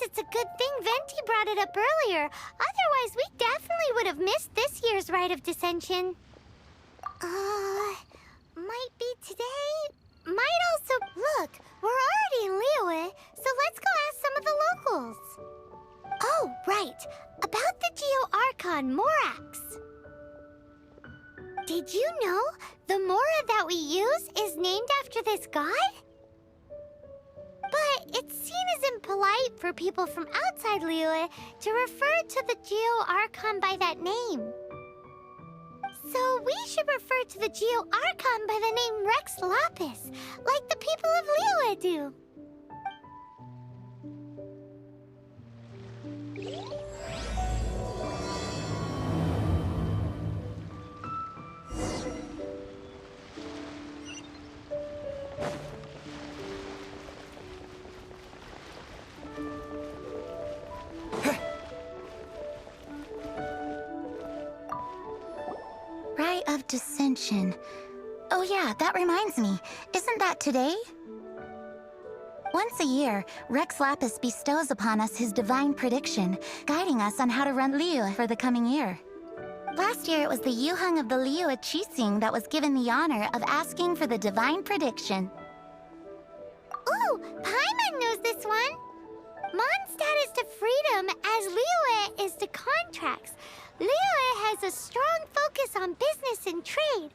it's a good thing Venti brought it up earlier. Otherwise, we definitely would have missed this year's Rite of Dissension. Might be today. Might also... Look, we're already in Liyue, so let's go ask some of the locals. Oh, right. About the Archon Morax. Did you know the Mora that we use is named after this god? But it's seen as impolite for people from outside Liyue to refer to the Archon by that name. So we should refer to the Archon by the name Rex Lapis, like the people of Liyue do. Rite of Dissension. Oh yeah, that reminds me. Isn't that today? Once a year, Rex Lapis bestows upon us his divine prediction, guiding us on how to run Liyue for the coming year. Last year, it was the Yuheng of the Liyue Qixing that was given the honor of asking for the divine prediction. Ooh, Paimon knows this one! Mondstadt is to freedom as Liyue is to contracts. Liyue has a strong focus on business and trade.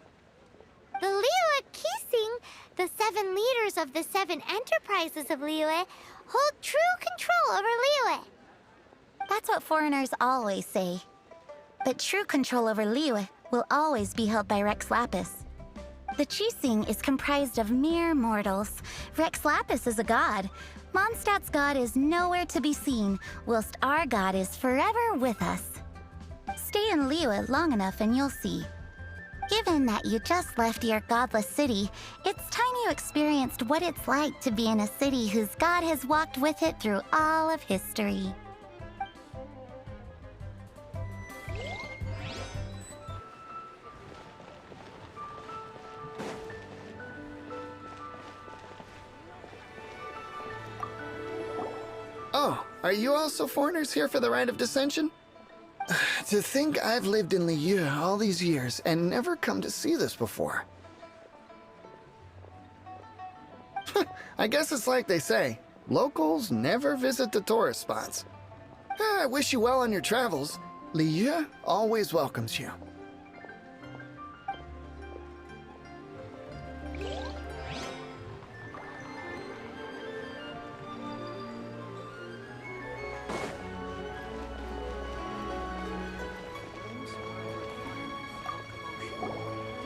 The Liyue Qixing, the 7 leaders of the 7 enterprises of Liyue, hold true control over Liyue. That's what foreigners always say. But true control over Liyue will always be held by Rex Lapis. The Qixing is comprised of mere mortals. Rex Lapis is a god. Mondstadt's god is nowhere to be seen, whilst our god is forever with us. Stay in Liyue long enough and you'll see. Given that you just left your godless city, it's time you experienced what it's like to be in a city whose god has walked with it through all of history. Oh, are you also foreigners here for the Rite of Dissension? To think I've lived in Liyue all these years and never come to see this before. I guess it's like they say, locals never visit the tourist spots. I wish you well on your travels. Liyue always welcomes you.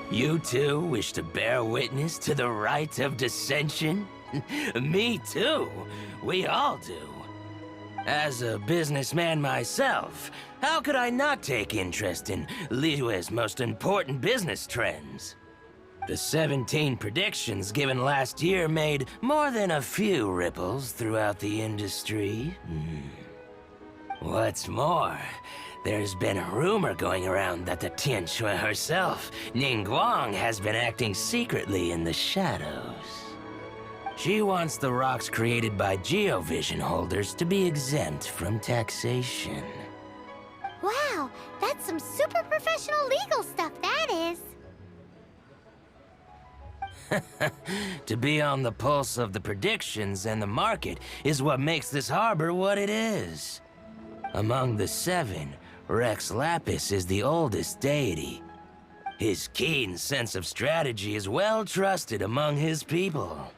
You too wish to bear witness to the Rite of Dissension? Me too. We all do. As a businessman myself, how could I not take interest in Liyue's most important business trends? The 17 predictions given last year made more than a few ripples throughout the industry. What's more, there's been a rumor going around that the Tianshui herself, Ningguang, has been acting secretly in the shadows. She wants the rocks created by geovision holders to be exempt from taxation. Wow, that's some super professional legal stuff, that is. To be on the pulse of the predictions and the market is what makes this harbor what it is. Among the 7, Rex Lapis is the oldest deity. His keen sense of strategy is well trusted among his people.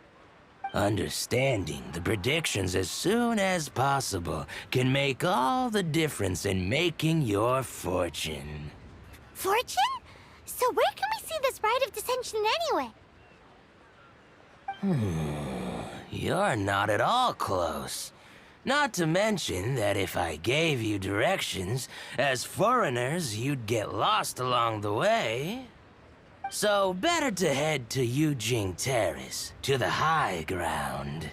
Understanding the predictions as soon as possible can make all the difference in making your fortune. Fortune? So where can we see this Rite of Dissension anyway? You're not at all close. Not to mention that if I gave you directions, as foreigners, you'd get lost along the way. So better to head to Yujing Terrace, to the high ground.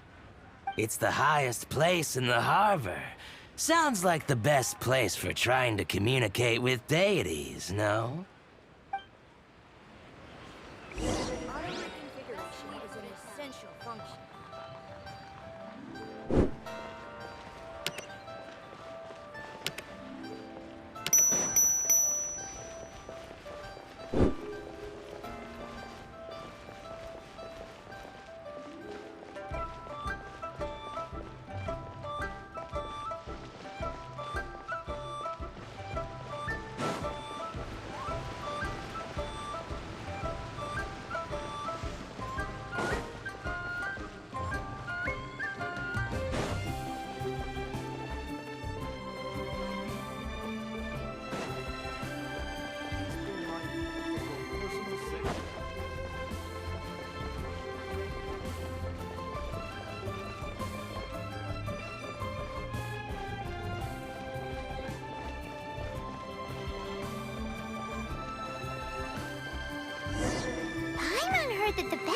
It's the highest place in the harbor. Sounds like the best place for trying to communicate with deities, no?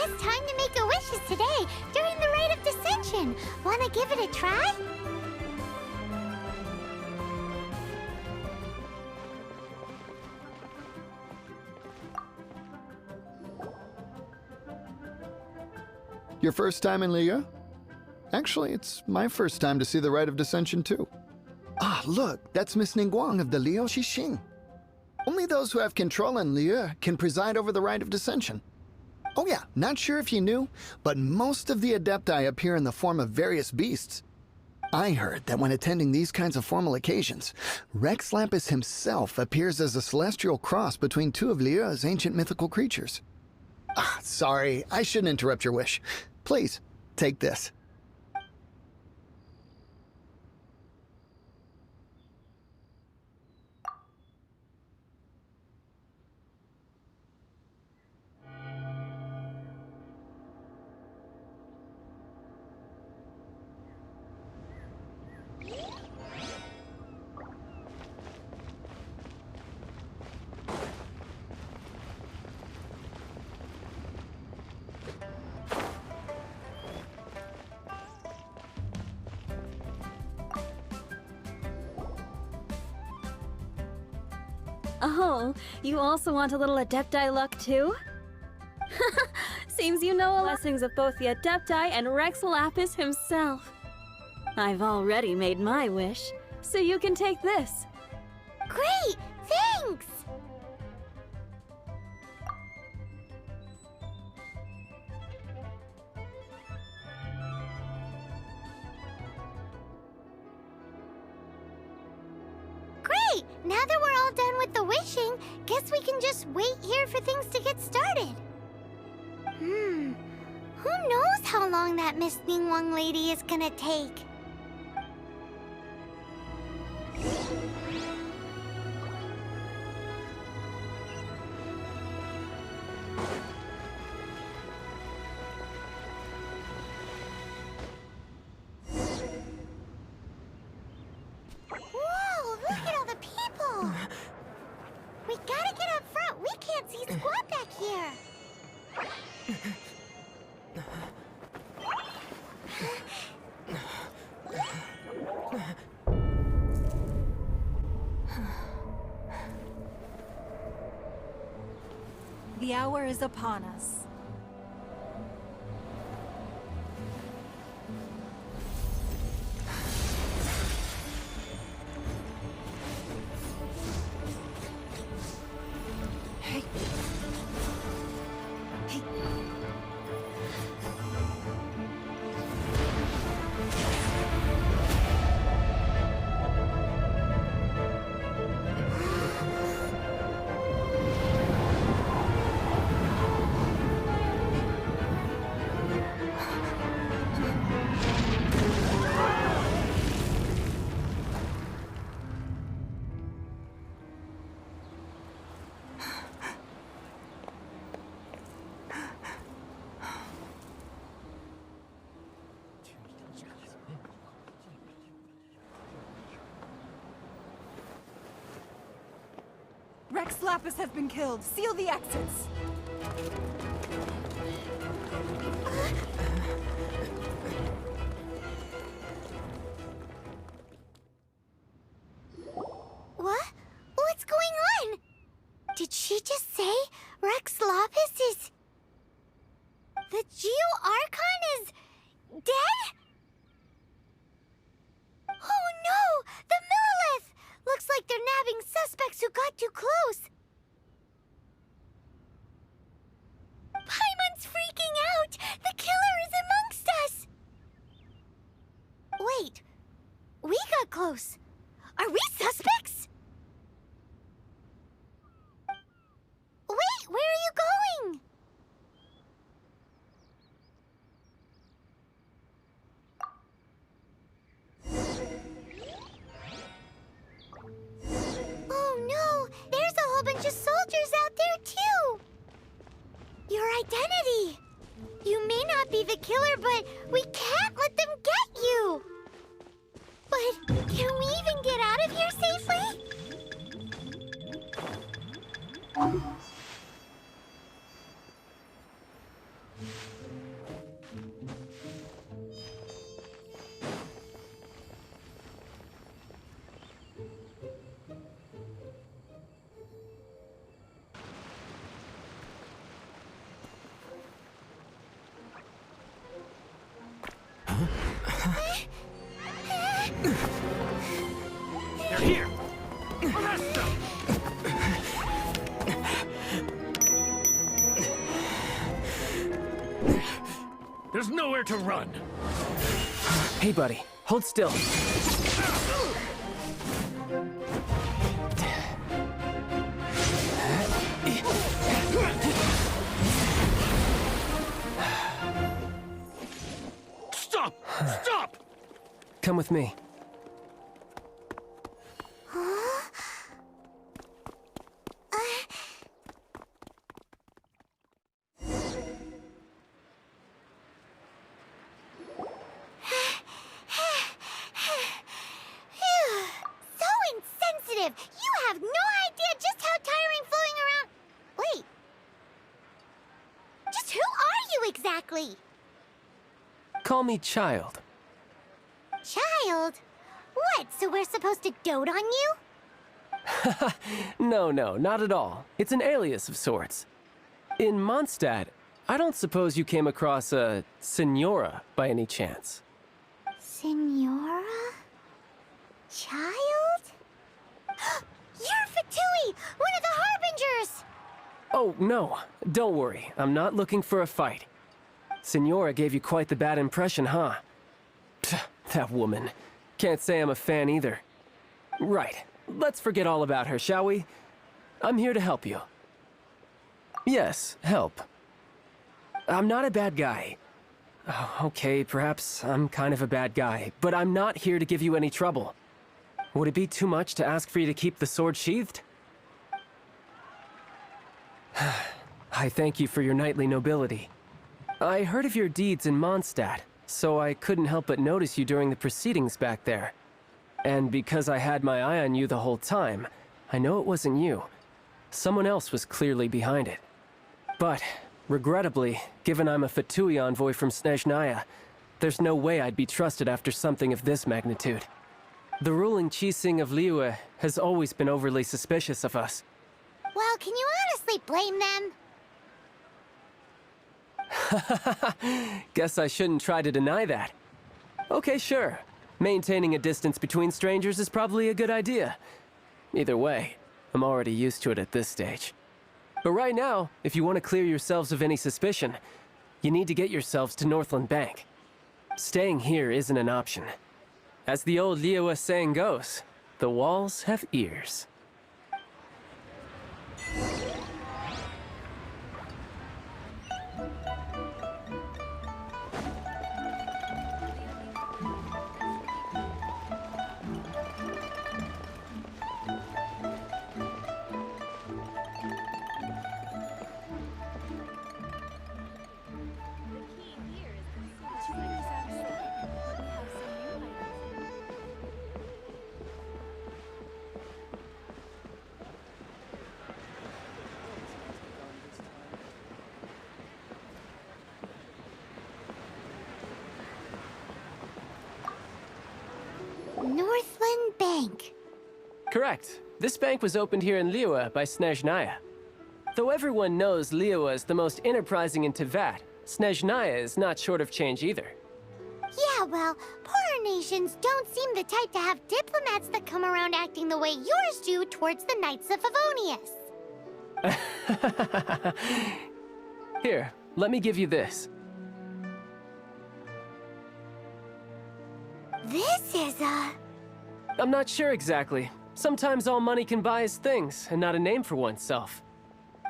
best time to make a wish is today, during the rite of dissension. Wanna give it a try? Your first time in Liyue? Actually, it's my first time to see the Rite of Dissension, too. Ah, look, that's Miss Ningguang of the Liu Xixing. Only those who have control in Liyue can preside over the Rite of Dissension. Oh yeah, not sure if you knew, but most of the Adepti appear in the form of various beasts. I heard that when attending these kinds of formal occasions, Rex Lapis himself appears as a celestial cross between two of Liyue's ancient mythical creatures. Ah, sorry, I shouldn't interrupt your wish. Please, take this. Oh, you also want a little Adepti luck too? Seems you know the blessings of both the Adepti and Rex Lapis himself. I've already made my wish, so you can take this. Great! Thanks! Great! Now that we're all done with the wishing, guess we can just wait here for things to get started. Who knows how long that Miss Ningguang lady is gonna take? Whoa, look at all the people! We gotta get up front. We can't see squat back here. The hour is upon us. Hey. Hey. Rex Lapis has been killed. Seal the exits. What? What's going on? Did she just say Rex Lapis is... The Archon is... dead? Oh no! The Millilith! Looks like they're nabbing suspects who got too close. Paimon's freaking out! The killer is amongst us! Wait. We got close. Are we suspects? Wait, where are you going? Oh no, there's a whole bunch of soldiers out there too. Your identity. You may not be the killer, but we can't let them get you. But can we even get out of here safely? They're here! Arrest them! There's nowhere to run! Hey, buddy. Hold still. Stop! Stop! Come with me. So insensitive! You have no idea just how tiring floating around... Wait. Just who are you exactly? Call me Child. Child? What, so we're supposed to dote on you? No, not at all. It's an alias of sorts. In Mondstadt, I don't suppose you came across a Senora by any chance. Senora? Child? You're Fatui, one of the Harbingers! Oh, no. Don't worry. I'm not looking for a fight. Senora gave you quite the bad impression, huh? Pfft, that woman. Can't say I'm a fan either. Right. Let's forget all about her, shall we? I'm here to help you. Yes, help. I'm not a bad guy. Oh, okay, perhaps I'm kind of a bad guy, but I'm not here to give you any trouble. Would it be too much to ask for you to keep the sword sheathed? I thank you for your knightly nobility. I heard of your deeds in Mondstadt, so I couldn't help but notice you during the proceedings back there. And because I had my eye on you the whole time, I know it wasn't you. Someone else was clearly behind it. But, regrettably, given I'm a Fatui envoy from Snezhnaya, there's no way I'd be trusted after something of this magnitude. The ruling Qixing of Liyue has always been overly suspicious of us. Well, can you honestly blame them? Guess I shouldn't try to deny that. Okay, sure. Maintaining a distance between strangers is probably a good idea. Either way, I'm already used to it at this stage. But right now, if you want to clear yourselves of any suspicion, you need to get yourselves to Northland Bank. Staying here isn't an option. As the old Liyue saying goes, the walls have ears. Northland Bank. Correct. This bank was opened here in Liyue by Snezhnaya. Though everyone knows Liyue is the most enterprising in Teyvat, Snezhnaya is not short of change either. Yeah, well, poorer nations don't seem the type to have diplomats that come around acting the way yours do towards the Knights of Favonius. Here, let me give you this. This is a... I'm not sure exactly. Sometimes all money can buy is things, and not a name for oneself.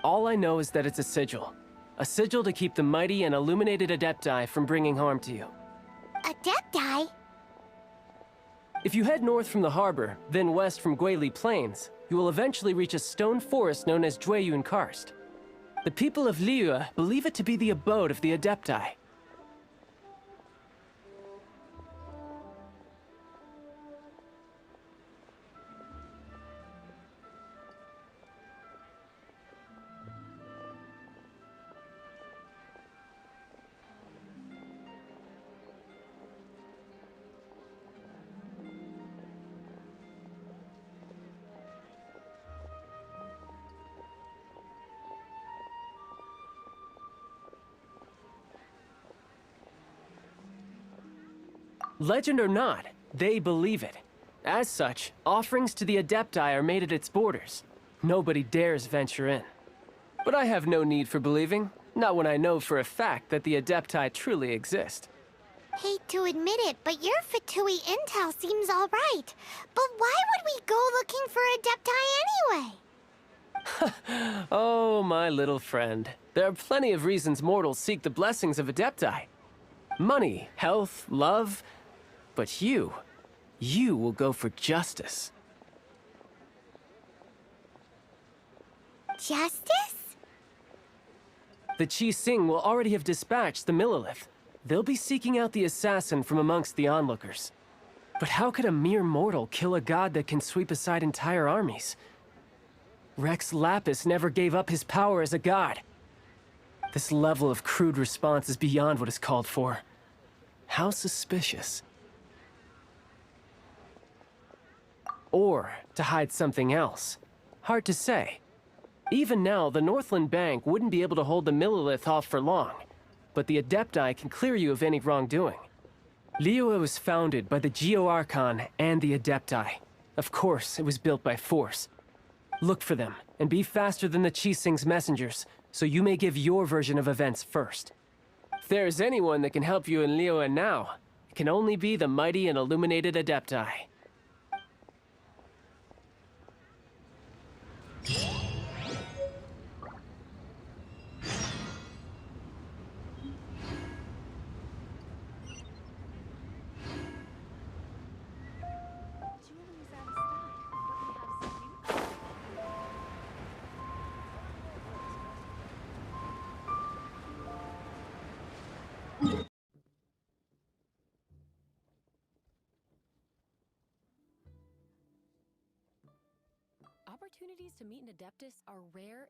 All I know is that it's a sigil. A sigil to keep the mighty and illuminated Adepti from bringing harm to you. Adepti? If you head north from the harbor, then west from Guili Plains, you will eventually reach a stone forest known as Jueyun Karst. The people of Liyue believe it to be the abode of the Adepti. Legend or not, They believe it. As such, offerings to the Adepti are made at its borders. Nobody dares venture in. But I have no need for believing, not when I know for a fact that the Adepti truly exist. Hate to admit it, but your Fatui intel seems all right. But why would we go looking for Adepti anyway? Oh, my little friend. There are plenty of reasons mortals seek the blessings of Adepti. Money, health, love. But you will go for justice. Justice? The Qi-Sing will already have dispatched the Millelith. They'll be seeking out the assassin from amongst the onlookers. But how could a mere mortal kill a god that can sweep aside entire armies? Rex Lapis never gave up his power as a god. This level of crude response is beyond what is called for. How suspicious. Or to hide something else. Hard to say. Even now, the Northland Bank wouldn't be able to hold the Millelith off for long. But the Adepti can clear you of any wrongdoing. Liyue was founded by the Geo-Archon and the Adepti. Of course, it was built by force. Look for them, and be faster than the Qi-Sing's messengers, so you may give your version of events first. If there is anyone that can help you in Liyue now, it can only be the mighty and illuminated Adepti. Opportunities to meet an Adeptus are rare.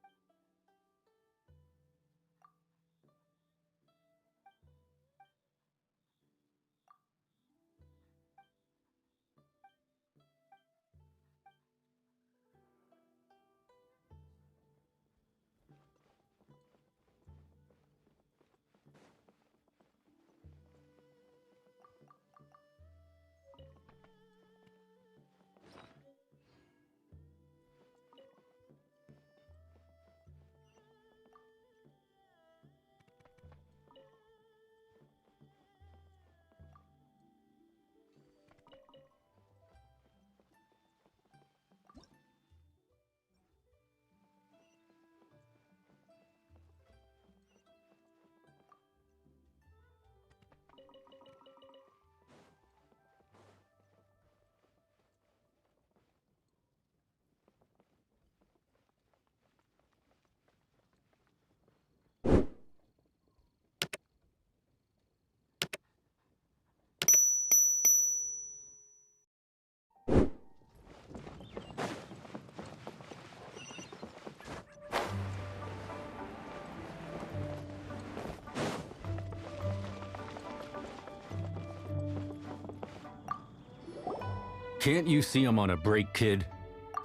Can't you see I'm on a break, kid?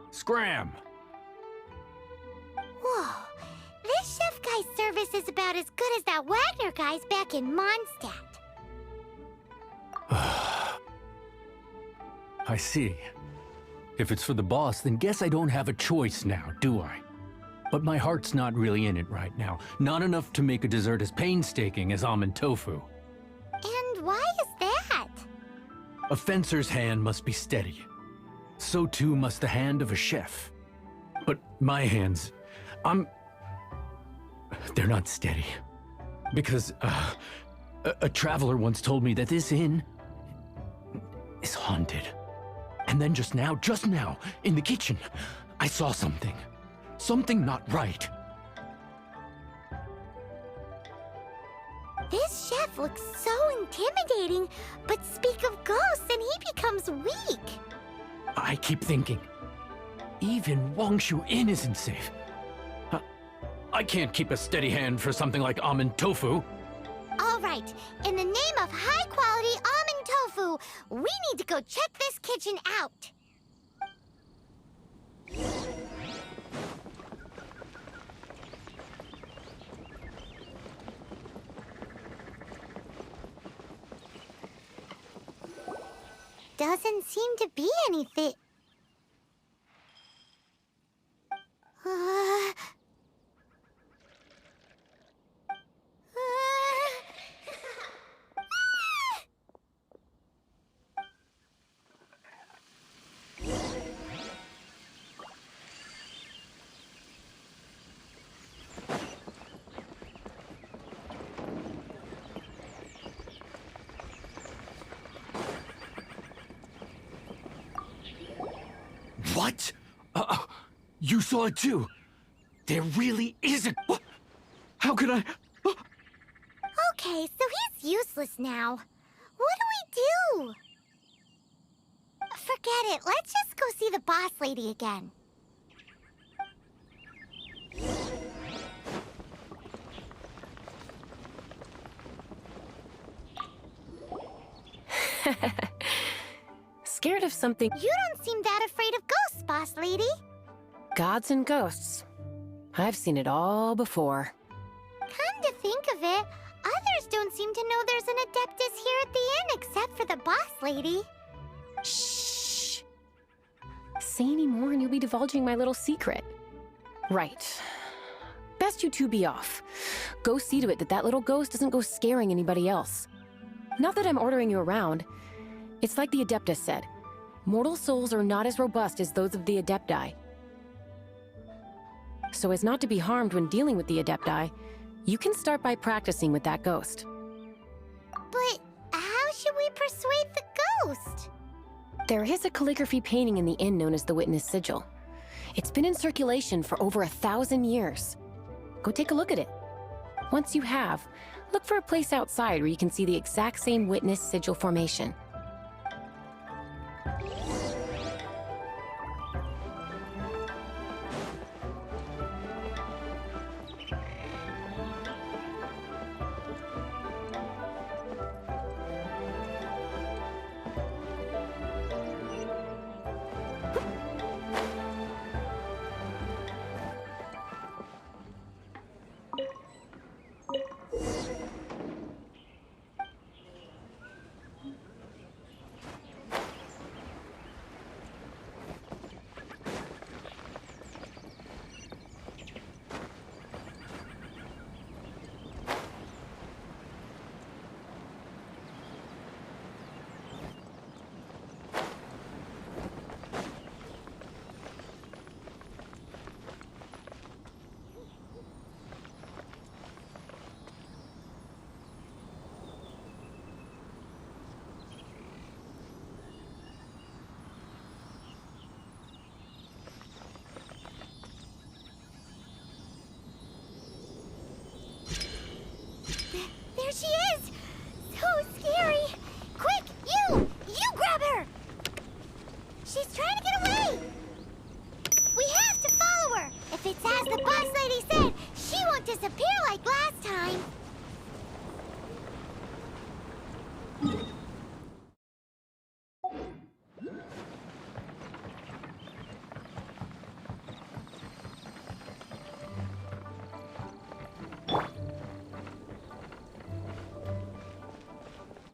Scram! Whoa. This chef guy's service is about as good as that Wagner guy's back in Mondstadt. I see. If it's for the boss, then guess I don't have a choice now, do I? But my heart's not really in it right now. Not enough to make a dessert as painstaking as almond tofu. And why is that? A fencer's hand must be steady. So too must the hand of a chef. But my hands, they're not steady. Because, a traveler once told me that this inn is haunted. And then just now, in the kitchen, I saw something. Something not right. This chef looks so intimidating, but speak of ghosts and he becomes weak. I keep thinking, even Wangshu Inn isn't safe. I can't keep a steady hand for something like almond tofu. All right, in the name of high-quality almond tofu, we need to go check this kitchen out. doesn't seem to be anything. What? You saw it too? There really is a... How could I... Okay, so he's useless now. What do we do? Forget it. Let's just go see the boss lady again. Scared of something? You don't seem that afraid of ghosts, boss lady. Gods and ghosts. I've seen it all before. Come to think of it, others don't seem to know there's an Adeptus here at the inn except for the boss lady. Shh. Say any more and you'll be divulging my little secret. Right. Best you two be off. Go see to it that that little ghost doesn't go scaring anybody else. Not that I'm ordering you around. It's like the Adeptus said. Mortal souls are not as robust as those of the Adepti. So as not to be harmed when dealing with the Adepti, you can start by practicing with that ghost. But how should we persuade the ghost? There is a calligraphy painting in the inn known as the Witness Sigil. It's been in circulation for over 1,000 years. Go take a look at it. Once you have, look for a place outside where you can see the exact same Witness Sigil formation.